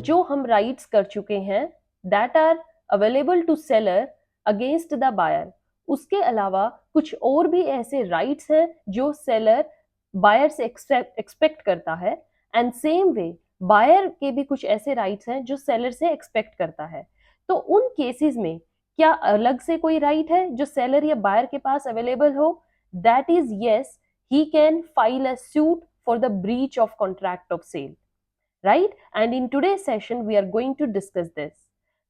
जो हम राइट्स कर चुके हैं that are available to seller against the buyer, उसके अलावा कुछ और भी ऐसे राइट्स हैं जो सेलर बायर से एक्सपेक्ट करता है, एंड सेम वे बायर के भी कुछ ऐसे राइट्स हैं जो सेलर से एक्सपेक्ट करता है। तो उन केसेस में क्या अलग से कोई राइट है जो सेलर या बायर के पास अवेलेबल हो? That is yes, he can file a suit for the breach of contract of sale, right? And in today's session we are going to discuss this.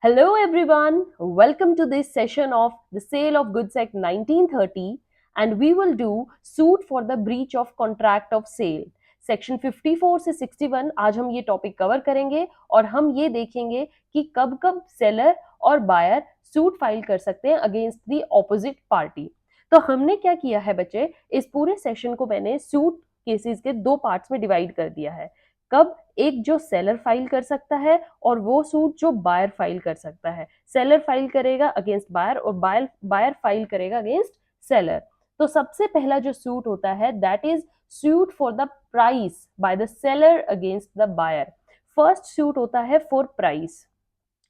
Hello everyone, welcome to this session of the Sale of Goods Act 1930, and we will do suit for the breach of contract of sale section 54 से 61। आज हम ये topic cover करेंगे और हम ये देखेंगे कि कब कब सेलर और बायर सूट फाइल कर सकते हैं अगेंस्ट द ऑपोजिट पार्टी। तो हमने क्या किया है बच्चे, इस पूरे सेशन को मैंने सूट केसेस के दो पार्ट्स में डिवाइड कर दिया है। कब एक जो सेलर फाइल कर सकता है और वो सूट जो बायर फाइल कर सकता है। सेलर फाइल करेगा अगेंस्ट बायर और बायर फाइल करेगा अगेंस्ट सेलर। तो सबसे पहला जो सूट होता है that is suit for the price by the seller against the buyer. First suit होता है फॉर प्राइस।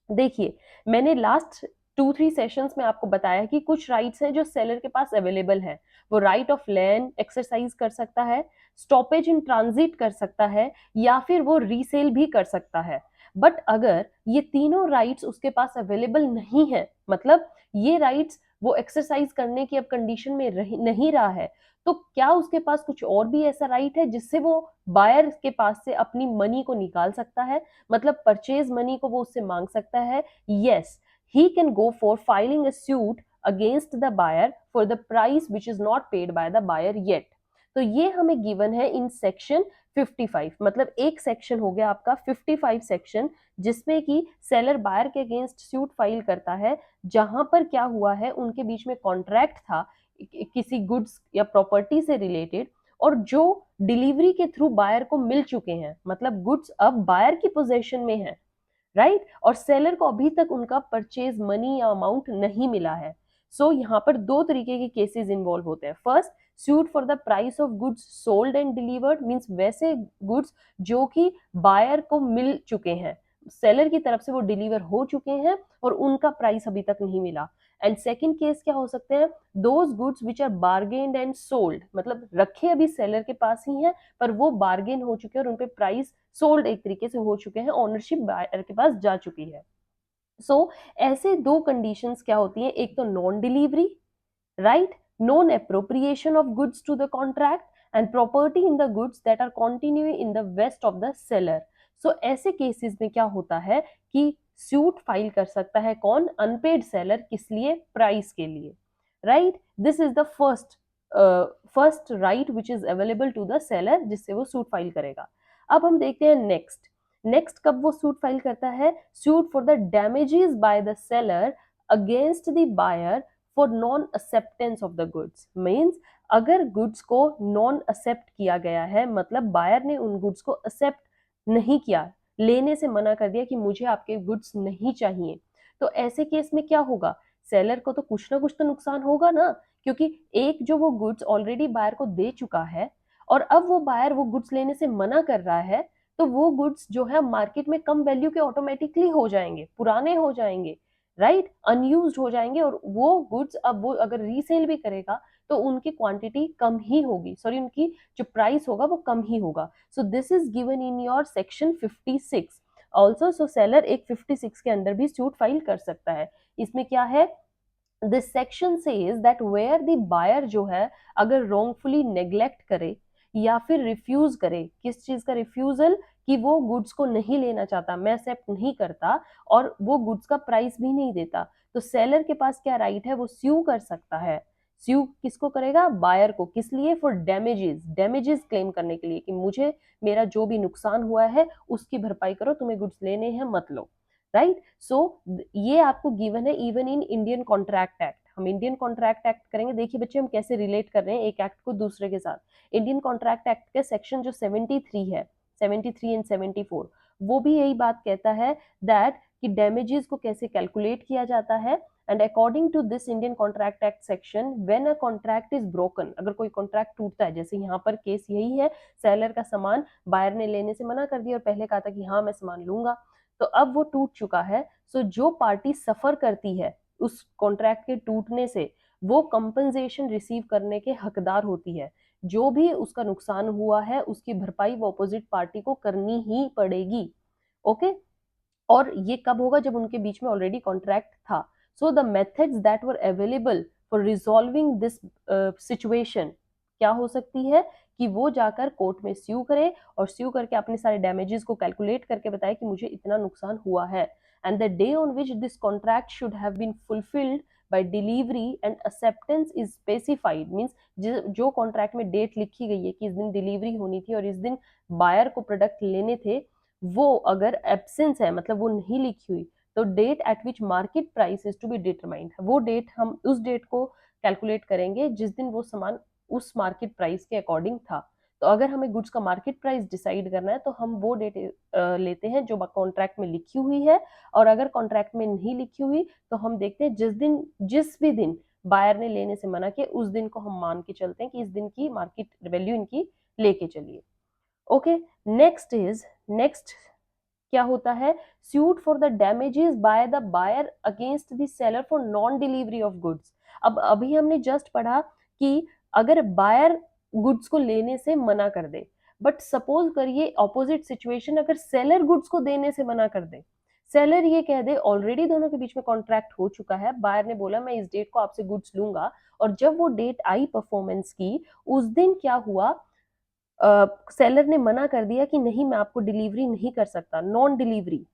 देखिए, मैंने लास्ट 2-3 सेशंस में आपको बताया कि कुछ राइट्स हैं जो सेलर के पास अवेलेबल है। वो राइट ऑफ लैंड एक्सरसाइज कर सकता है, स्टॉपेज इन ट्रांजिट कर सकता है, या फिर वो रीसेल भी कर सकता है। बट अगर ये तीनों राइट्स उसके पास अवेलेबल नहीं है, मतलब ये राइट्स वो एक्सरसाइज करने की अब कंडीशन में नहीं रहा है, तो क्या उसके पास कुछ और भी ऐसा राइट है जिससे वो बायर के पास से अपनी मनी को निकाल सकता है, मतलब परचेज मनी को वो उससे मांग सकता है? Yes, he can go for filing a suit against the buyer for the price which is not paid by the buyer yet। तो ये हमें गिवन है इन सेक्शन 55, मतलब एक सेक्शन हो गया आपका 55 सेक्शन, जिसमें कि सेलर बायर के अगेंस्ट सूट फाइल करता है जहां पर क्या हुआ है, उनके बीच में कॉन्ट्रैक्ट था किसी गुड्स या प्रॉपर्टी से रिलेटेड, और जो डिलीवरी के थ्रू बायर को मिल चुके हैं, मतलब गुड्स अब बायर की पोजीशन में है, राइट? और सेलर को अभी तक उनका परचेज मनी या अमाउंट नहीं मिला है। सो यहाँ पर दो तरीके के केसेस इन्वॉल्व होते हैं। First, suit for the price of goods sold and delivered, means वैसे गुड्स जो कि बायर को मिल चुके हैं, सेलर की तरफ से वो डिलीवर हो चुके हैं और उनका प्राइस अभी तक नहीं मिला। एंड सेकंड केस क्या हो सकते हैं, those goods which are bargained and sold, मतलब रखे अभी सेलर के पास ही हैं पर वो बार्गेन हो चुके हैं और उन पे प्राइस सोल्ड एक तरीके से हो चुके हैं, ओनरशिप बायर के पास जा चुकी है। सो ऐसे दो कंडीशंस क्या होती हैं, एक तो non delivery, right, non appropriation of goods to the contract, and property in the goods that are continuing in the vest of the seller. So ऐसे केसेस में क्या होता है कि सूट फाइल कर सकता है कौन? Unpaid seller. किस लिए? प्राइस के लिए, right? This is the first right which is available to the seller, जिससे वो सूट फाइल करेगा। अब हम देखते हैं नेक्स्ट कब वो सूट फाइल करता है, suit for the damages by the seller against the buyer for non acceptance of the goods. Means अगर गुड्स को नॉन एक्सेप्ट किया गया है, मतलब बायर ने उन गुड्स को एक्सेप्ट नहीं किया, लेने से मना कर दिया कि मुझे आपके गुड्स नहीं चाहिए, तो ऐसे केस में क्या होगा, सेलर को तो कुछ ना कुछ तो नुकसान होगा ना, क्योंकि एक जो वो गुड्स ऑलरेडी बायर को दे चुका है और अब वो बायर वो गुड्स लेने से मना कर रहा है, तो वो गुड्स जो है मार्केट में कम वैल्यू के ऑटोमेटिकली हो जाएंगे, पुराने हो जाएंगे, राइट, अनयूज्ड हो जाएंगे, और वो गुड्स अब वो अगर रीसेल भी करेगा तो उनकी क्वांटिटी कम ही होगी, सॉरी उनकी जो प्राइस होगा वो कम ही होगा। सो this is given in your section 56 also. So seller एक 56 के अंदर भी सूट फाइल कर सकता है। इसमें क्या है, this section says that where the buyer जो है अगर रॉन्गफुली नेग्लेक्ट करे या फिर रिफ्यूज करे, किस चीज का रिफ्यूजल, कि वो गुड्स को नहीं लेना चाहता, मैं एक्सेप्ट नहीं करता, और वो गुड्स का प्राइस भी नहीं देता, तो सेलर के पास क्या राइट है, वो स्यू कर सकता है। स्यू किसको करेगा? बायर को। किस लिए? फॉर डैमेजेस क्लेम करने के लिए, कि मुझे मेरा जो भी नुकसान हुआ है उसकी भरपाई करो, तुम्हें गुड्स लेने हैं मत लो, राइट? सो ये आपको गिवन है even in Indian contract act. हम इंडियन कॉन्ट्रैक्ट एक्ट करेंगे, देखिए बच्चे हम कैसे रिलेट कर रहे हैं एक एक्ट को दूसरे के साथ। इंडियन कॉन्ट्रैक्ट एक्ट के सेक्शन जो 73 है, 73 एंड 74, वो भी यही बात कहता है दैट कि डैमेजेस को कैसे कैलकुलेट किया जाता है। And according to this Indian contract act section, when a contract is broken, अगर कोई कॉन्ट्रैक्ट टूटता है, जैसे यहाँ पर केस यही है, सेलर का सामान बायर ने लेने से मना कर दिया और पहले कहा था कि हाँ मैं सामान लूंगा, तो अब वो टूट चुका है, सो जो पार्टी सफर करती है उस कॉन्ट्रैक्ट के टूटने से वो कंपनसेशन रिसीव करने के हकदार होती है। जो भी उसका नुकसान हुआ है उसकी भरपाई वो अपोजिट पार्टी को करनी ही पड़ेगी। ओके, और ये कब होगा, जब उनके बीच में ऑलरेडी कॉन्ट्रैक्ट था। So the methods that were available for resolving this situation क्या हो सकती है कि वो जाकर कोर्ट में स्यू करे और स्यू करके अपने सारे डैमेजेस को कैलकुलेट करके बताए कि मुझे इतना नुकसान हुआ है, and the day on which this contract should have been fulfilled by delivery and acceptance is specified, means जो कॉन्ट्रैक्ट में डेट लिखी गई है कि इस दिन डिलीवरी होनी थी और इस दिन बायर को प्रोडक्ट लेने थे, वो अगर एब्सेंस है मतलब वो नहीं लिखी हुई, तो date at which market price is to be determined, वो डेट हम उस डेट को कैलकुलेट करेंगे जिस दिन वो सामान उस मार्केट प्राइस के अकॉर्डिंग था। तो अगर हमें गुड्स का मार्केट प्राइस डिसाइड करना है तो हम वो डेट लेते हैं जो कॉन्ट्रैक्ट में लिखी हुई है, और अगर कॉन्ट्रैक्ट में नहीं लिखी हुई तो हम देखते हैं जिस भी दिन बायर ने लेने से मना किया उस दिन को हम मान के चलते हैं कि इस दिन की मार्केट वैल्यू इनकी लेके चलिए। ओके, नेक्स्ट क्या होता है, suit for the damages by the buyer against the seller for non delivery of goods. अब अभी हमने जस्ट पढ़ा कि अगर बायर गुड्स को लेने से मना कर दे, बट सपोज करिए ऑपोजिट सिचुएशन, अगर सेलर गुड्स को देने से मना कर दे, सेलर ये कह दे ऑलरेडी दोनों के बीच में कॉन्ट्रैक्ट हो चुका है, बायर ने बोला मैं इस डेट को आपसे गुड्स लूंगा, और जब वो डेट आई परफॉर्मेंस की उस दिन क्या हुआ, सेलर ने मना कर दिया कि नहीं मैं आपको डिलीवरी नहीं कर सकता, नॉन डिलीवरी,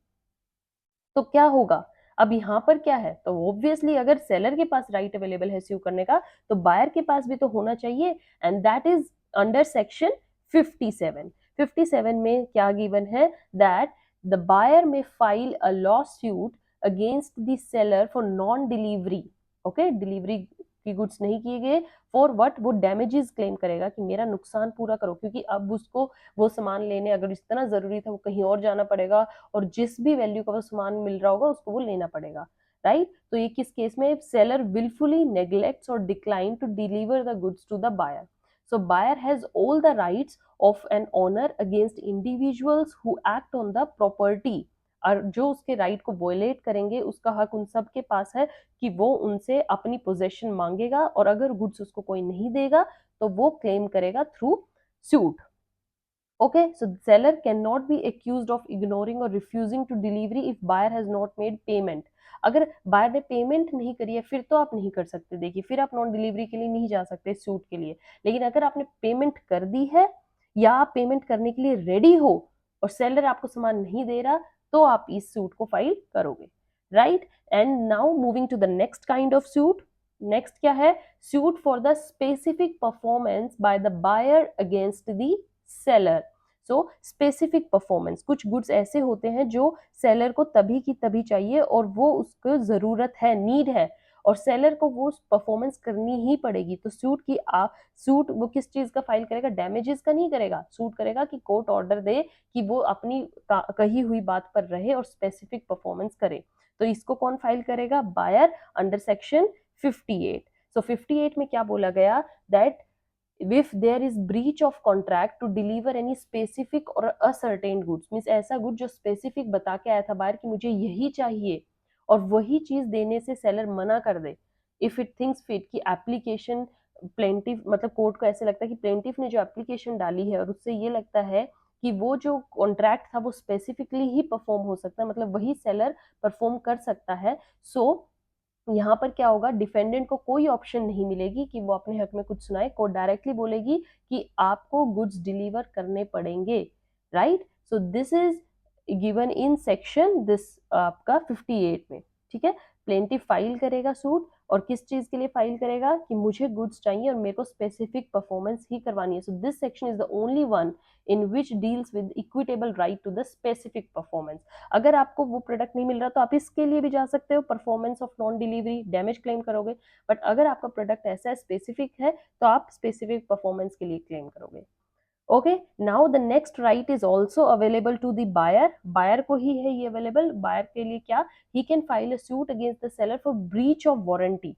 तो क्या होगा। अब यहाँ पर क्या है, तो ऑब्वियसली अगर सेलर के पास राइट अवेलेबल है स्यू करने का तो बायर के पास भी तो होना चाहिए, and that is under section 57। 57 में क्या गिवन है, दैट द बायर में file a law suit against the seller for non delivery. Okay, delivery की गुड्स नहीं किए गए, फॉर व्हाट, वो डैमेजेस क्लेम करेगा कि मेरा नुकसान पूरा करो, क्योंकि अब उसको वो सामान लेने अगर इतना जरूरी था वो कहीं और जाना पड़ेगा, और जिस भी वैल्यू का वो सामान मिल रहा होगा उसको वो लेना पड़ेगा, राइट। तो ये किस केस में, सेलर विलफुली नेग्लेक्ट्स और decline to deliver the goods to the buyer. So buyer has all the rights of an owner against individuals who act on the property, और जो उसके राइट को वोलेट करेंगे उसका हक उन सब के पास है कि वो उनसे अपनी पोजेशन मांगेगा, और अगर गुड्स उसको कोई नहीं देगा तो वो क्लेम करेगा through suit. Okay, so the seller cannot be accused of ignoring or refusing to delivery if buyer has not made payment. अगर बायर ने पेमेंट नहीं करी है फिर तो आप नहीं कर सकते, देखिए फिर आप नॉन डिलीवरी के लिए नहीं जा सकते सूट के लिए, लेकिन अगर आपने पेमेंट कर दी है या आप पेमेंट करने के लिए रेडी हो और सेलर आपको सामान नहीं दे रहा तो आप इस सूट को फाइल करोगे, right. And now moving to the next kind of suit. Next क्या है, suit for the specific performance by the buyer against the seller. So specific performance, कुछ गुड्स ऐसे होते हैं जो सेलर को तभी की तभी चाहिए और वो उसको जरूरत है, नीड है, और सेलर को वो परफॉर्मेंस करनी ही पड़ेगी। तो सूट वो किस चीज का फाइल करेगा, डैमेजेस का नहीं करेगा, सूट करेगा कि कोर्ट ऑर्डर दे कि वो अपनी कही हुई बात पर रहे और स्पेसिफिक परफॉर्मेंस करे। तो इसको कौन फाइल करेगा, बायर, अंडर सेक्शन 58। सो 58 में क्या बोला गया, that if there is breach of contract to deliver any specific or ascertained goods, means ऐसा गुड जो स्पेसिफिक बता के आया था बाहर कि मुझे यही चाहिए और वही चीज देने से सेलर मना कर दे, इफ इट थिंक्स फिट कि एप्लीकेशन प्लेंटिफ, मतलब कोर्ट को ऐसे लगता है कि प्लेंटिफ ने जो एप्लीकेशन डाली है और उससे ये लगता है कि वो जो कॉन्ट्रैक्ट था वो स्पेसिफिकली ही परफॉर्म हो सकता है, मतलब वही सेलर परफॉर्म कर सकता है। सो यहाँ पर क्या होगा, डिफेंडेंट को कोई ऑप्शन नहीं मिलेगी कि वो अपने हक में कुछ सुनाए, कोर्ट डायरेक्टली बोलेगी कि आपको गुड्स डिलीवर करने पड़ेंगे, right. So this is given in section this आपका 58 में, ठीक है। प्लेंटिफ फाइल करेगा सूट, और किस चीज के लिए फाइल करेगा कि मुझे गुड्स चाहिए और मेरे को स्पेसिफिक परफॉर्मेंस ही करवानी है। So this section is the only one in which deals with equitable right to the specific performance. अगर आपको वो प्रोडक्ट नहीं मिल रहा तो आप इसके लिए भी जा सकते हो, performance of non delivery damage claim करोगे, बट अगर आपका प्रोडक्ट ऐसा स्पेसिफिक है तो आप स्पेसिफिक परफॉर्मेंस के लिए क्लेम करोगे। Okay, now the next right is also available to the buyer, buyer को ही है ये अवेलेबल, बायर के लिए क्या, he can file a suit against the seller for breach of warranty,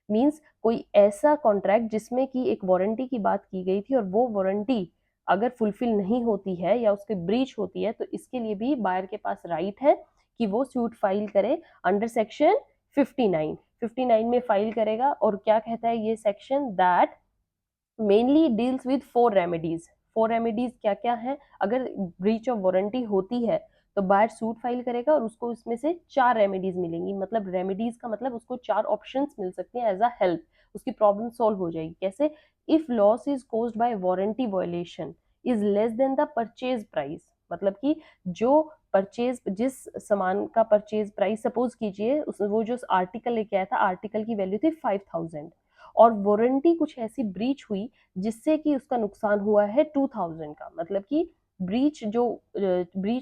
means कोई ऐसा कॉन्ट्रैक्ट जिसमें कि एक वारंटी की बात की गई थी और वो वारंटी अगर फुलफिल नहीं होती है या उसकी ब्रीच होती है तो इसके लिए भी बायर के पास राइट है कि वो सूट फाइल करे अंडर सेक्शन 59 में फाइल करेगा। और क्या कहता है ये section, that mainly deals with 4 remedies. 4 remedies क्या क्या है, अगर ब्रीच ऑफ वारंटी होती है तो बायर सूट फाइल करेगा और उसको इसमें से 4 रेमेडीज मिलेंगी। मतलब रेमेडीज का मतलब उसको 4 ऑप्शंस मिल सकते हैं एज अ हेल्प, उसकी प्रॉब्लम सॉल्व हो जाएगी। कैसे, if loss is caused by warranty violation is less than the purchase price, मतलब कि जो परचेज, जिस सामान का परचेज प्राइस, सपोज कीजिए वो जो आर्टिकल लेके आया था, आर्टिकल की वैल्यू थी 5000 और वारंटी कुछ ऐसी ब्रीच हुई जिससे कि उसका नुकसान हुआ है 2000 का, मतलब कि ब्रीच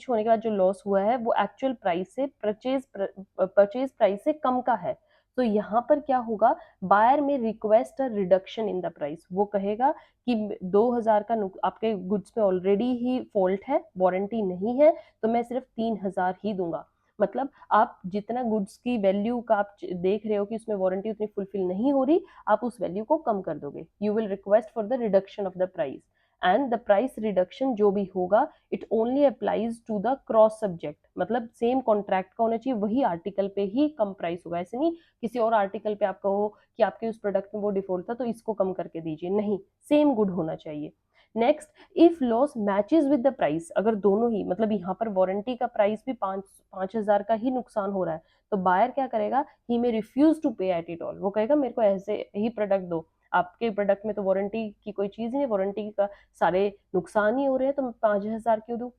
होने के बाद जो लॉस हुआ है वो एक्चुअल प्राइस से, परचेज प्राइस से कम का है। तो यहाँ पर क्या होगा, बायर में request a reduction in the price, वो कहेगा कि 2000 का आपके गुड्स में ऑलरेडी ही फॉल्ट है, वारंटी नहीं है, तो मैं सिर्फ 3000 ही दूंगा। मतलब आप जितना गुड्स की वैल्यू का आप देख रहे हो कि उसमें वारंटी उतनी फुलफिल नहीं हो रही, आप उस वैल्यू को कम कर दोगे। You will request for the reduction of the price, and the price reduction जो भी होगा it only applies to the cross subject, मतलब सेम कॉन्ट्रैक्ट का होना चाहिए, वही आर्टिकल पे ही कम प्राइस होगा। ऐसे नहीं किसी और आर्टिकल पे आप कहो कि आपके उस प्रोडक्ट में वो डिफॉल्ट था तो इसको कम करके दीजिए, नहीं, सेम गुड होना चाहिए। Next, if loss matches with the price, अगर दोनों ही, मतलब यहाँ पर वारंटी का प्राइस भी 5,000 का ही नुकसान हो रहा है, तो बायर क्या करेगा, ही में रिफ्यूज टू पे एट इट ऑल, वो कहेगा मेरे को ऐसे ही प्रोडक्ट दो, आपके प्रोडक्ट में तो वारंटी की कोई चीज नहीं, वारंटी का सारे नुकसान ही हो रहे हैं, तो मैं 5,000 क्यों दूं।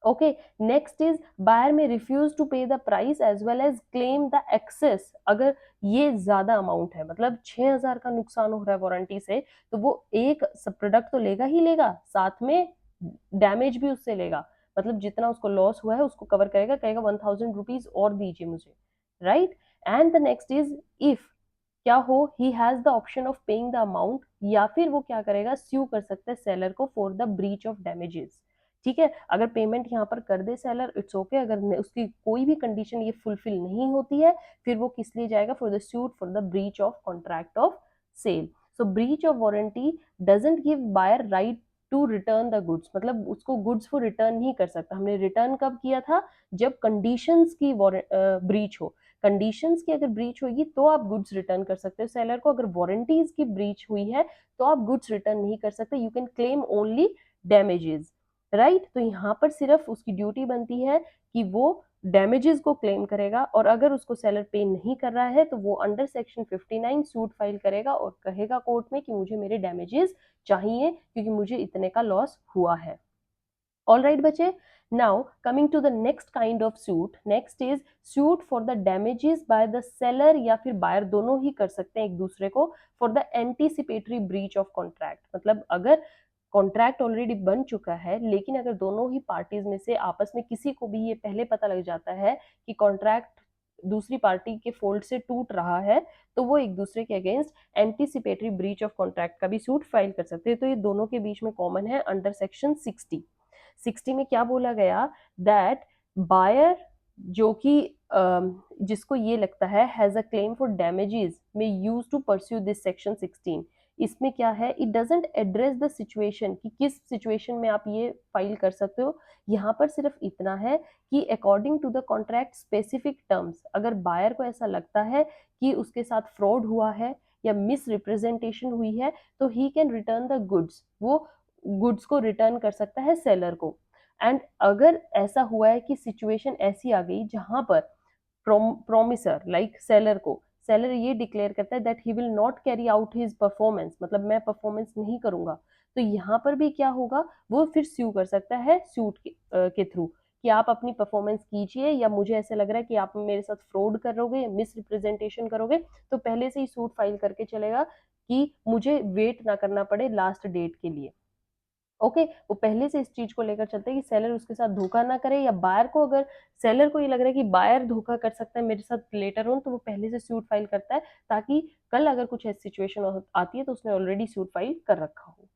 Okay, next is buyer may refuse to pay the price as well as claim the excess, अगर ये ज्यादा अमाउंट है, मतलब 6,000 का नुकसान हो रहा है वारंटी से, तो वो एक सब प्रोडक्ट तो लेगा ही लेगा, साथ में डैमेज भी उससे लेगा, मतलब जितना उसको लॉस हुआ है उसको कवर करेगा, कहेगा 1,000 रुपीज और दीजिए मुझे, right. And the next is, if क्या हो, he has the option of paying the amount, या फिर वो क्या करेगा, स्यू कर सकता है सेलर को for the breach of damages. ठीक है, अगर पेमेंट यहाँ पर कर दे सेलर, इट्स ओके, अगर उसकी कोई भी कंडीशन ये फुलफिल नहीं होती है, फिर वो किस लिए जाएगा, for the suit for the breach of contract of sale. So breach of warranty doesn't give buyer right to return the goods, मतलब उसको गुड्स को रिटर्न नहीं कर सकता। हमने रिटर्न कब किया था, जब कंडीशंस की ब्रीच हो, कंडीशंस की अगर ब्रीच होगी तो आप गुड्स रिटर्न कर सकते हो सेलर को, अगर वारंटीज की ब्रीच हुई है तो आप गुड्स रिटर्न नहीं कर सकते, you can claim only damages, right. तो यहाँ पर सिर्फ उसकी ड्यूटी बनती है कि वो डैमेजेस को क्लेम करेगा, और अगर उसको सेलर पे नहीं कर रहा है तो वो अंडर सेक्शन 59 सूट फाइल करेगा और कहेगा कोर्ट में कि मुझे मेरे डैमेजेस चाहिए क्योंकि मुझे इतने का लॉस हुआ है। ऑल राइट बच्चे, now coming to the next kind of suit, next is suit for the damages by the seller या फिर बायर, दोनों ही कर सकते हैं एक दूसरे को, for the anticipatory breach of contract. मतलब अगर कॉन्ट्रैक्ट ऑलरेडी बन चुका है लेकिन अगर दोनों ही पार्टीज में से आपस में किसी को भी ये पहले पता लग जाता है कि कॉन्ट्रैक्ट दूसरी पार्टी के फोल्ड से टूट रहा है, तो वो एक दूसरे के against anticipatory breach of contract का भी सूट फाइल कर सकते हैं। तो ये दोनों के बीच में कॉमन है अंडर सेक्शन 60 में क्या बोला गया, दैट बायर जो कि जिसको ये लगता है has a claim for damages में use to pursue this section 16। इसमें क्या है, it doesn't address the situation कि किस सिचुएशन में आप ये फाइल कर सकते हो, यहाँ पर सिर्फ इतना है कि according to the contract specific terms, अगर बायर को ऐसा लगता है कि उसके साथ फ्रॉड हुआ है या मिस रिप्रेजेंटेशन हुई है तो he can return the goods, वो गुड्स को रिटर्न कर सकता है सेलर को। एंड अगर ऐसा हुआ है कि सिचुएशन ऐसी आ गई जहां पर प्रोमिसर लाइक सेलर को, सेलर ये डिक्लेयर करता है that he will not carry out his performance, मतलब मैं परफॉर्मेंस नहीं करूंगा, तो यहाँ पर भी क्या होगा, वो फिर स्यू कर सकता है सूट के थ्रू कि आप अपनी परफॉर्मेंस कीजिए, या मुझे ऐसे लग रहा है कि आप मेरे साथ फ्रॉड करोगे, मिस रिप्रेजेंटेशन करोगे, तो पहले से ही सूट फाइल करके चलेगा कि मुझे वेट ना करना पड़े लास्ट डेट के लिए। ओके, वो पहले से इस चीज को लेकर चलते हैं कि सेलर उसके साथ धोखा ना करे, या बायर को अगर सेलर को ये लग रहा है कि बायर धोखा कर सकता है मेरे साथ लेटर ऑन, तो वो पहले से सूट फाइल करता है ताकि कल अगर कुछ ऐसी सिचुएशन आती है तो उसने ऑलरेडी सूट फाइल कर रखा हो।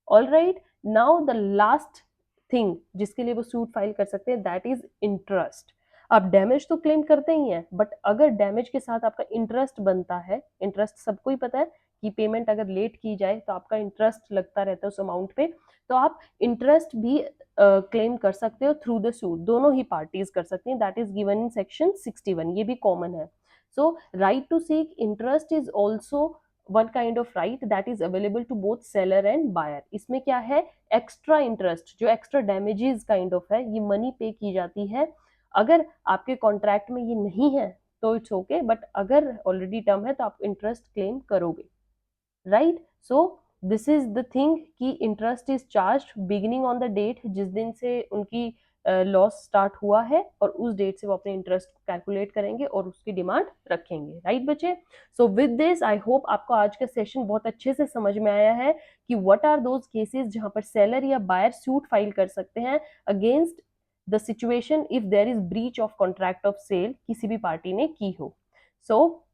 All right, now the last thing जिसके लिए वो सूट फाइल कर सकते हैं दैट इज इंटरेस्ट। आप डैमेज तो क्लेम करते ही हैं, बट अगर डैमेज के साथ आपका इंटरेस्ट बनता है, इंटरेस्ट सबको ही पता है कि पेमेंट अगर लेट की जाए तो आपका इंटरेस्ट लगता रहता है उस अमाउंट पे, तो आप इंटरेस्ट भी क्लेम कर सकते हो थ्रू द सूट, दोनों ही पार्टीज कर सकती हैं, that is given in section 61, ये भी कॉमन है। So right to seek interest is also one kind of right that is available to both seller and buyer. इसमें क्या है, एक्स्ट्रा इंटरेस्ट जो एक्स्ट्रा डैमेजेस काइंड ऑफ है, ये money पे की जाती है। अगर आपके कॉन्ट्रैक्ट में ये नहीं है तो इट्स ओके, बट अगर ऑलरेडी टर्म है तो आप इंटरेस्ट क्लेम करोगे, right. So this is the thing कि interest is charge beginning on the date जिस दिन से उनकी लॉस स्टार्ट हुआ है, और उस डेट से वो अपने इंटरेस्ट कैलकुलेट करेंगे और उसकी डिमांड रखेंगे, राइट बच्चे। So with this I hope आपको आज का सेशन बहुत अच्छे से समझ में आया है कि व्हाट आर दोज केसेस जहां पर सेलर या बायर सूट फाइल कर सकते हैं against the situation if there is breach of contract of sale किसी भी पार्टी ने की हो। सो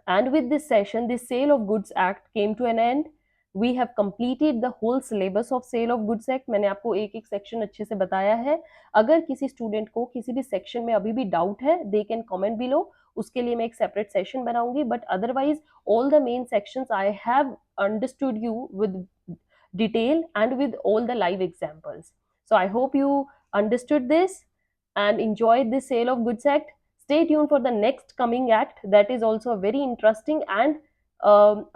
and with this session, the Sale of Goods Act came to an end. We have completed the whole syllabus of Sale of Goods Act. मैंने आपको एक एक section अच्छे से बताया है। अगर किसी स्टूडेंट को किसी भी सेक्शन में अभी भी डाउट है, दे कैन कमेंट बिलो, उसके लिए मैं एक सेपरेट सेशन बनाऊंगी, but otherwise all the main sections I have understood you with detail and with all the live examples. So I hope you understood this and enjoyed this Sale of Goods Act. Stay tuned for the next coming act that is also a very interesting and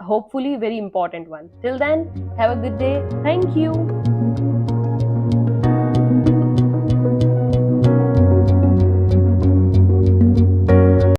hopefully very important one. Till then, have a good day. Thank you.